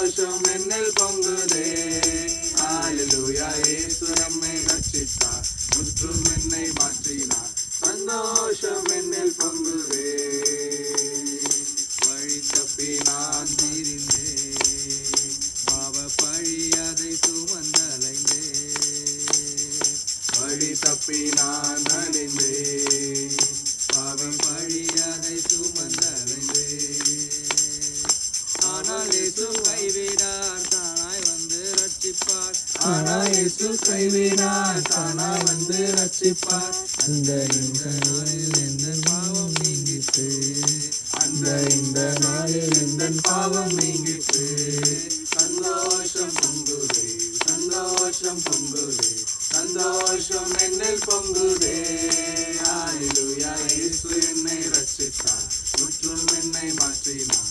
சந்தோஷம் என்னில் பொங்குதே. ஹல்லேலூயா, இயேசு நம்மை ரட்சித்தார், முற்றும் என்னை மாற்றினார், சந்தோஷம் என்னில் பொங்குதே. வழி தப்பி நான் திரிந்தேன், பாவ பழி அதை சுமந்தலைந்தேன். வழி தப்பி நான் அழிந்தேன், பாவம் பழி அதை சுமந்தலைந்தேன். ஆனால் இயேசு கைவிடார், தானாய் வந்து ரட்சிப்பார். ஆனால் இயேசு கைவிடார், தானாய் வந்து ரட்சிப்பார். அந்த இந்த நாளில் எந்த பாவம் நீங்கிட்டு, அந்த இந்த நாளில் எந்த பாவம் நீங்கிட்டு, சந்தோஷம் பொங்குதே, சந்தோஷம் பொங்குதே, சந்தோஷம் என்னில் பொங்குதே. ஹல்லேலூயா, இயேசு என்னை ரட்சித்தார், முற்றும் என்னை மாற்றினார்,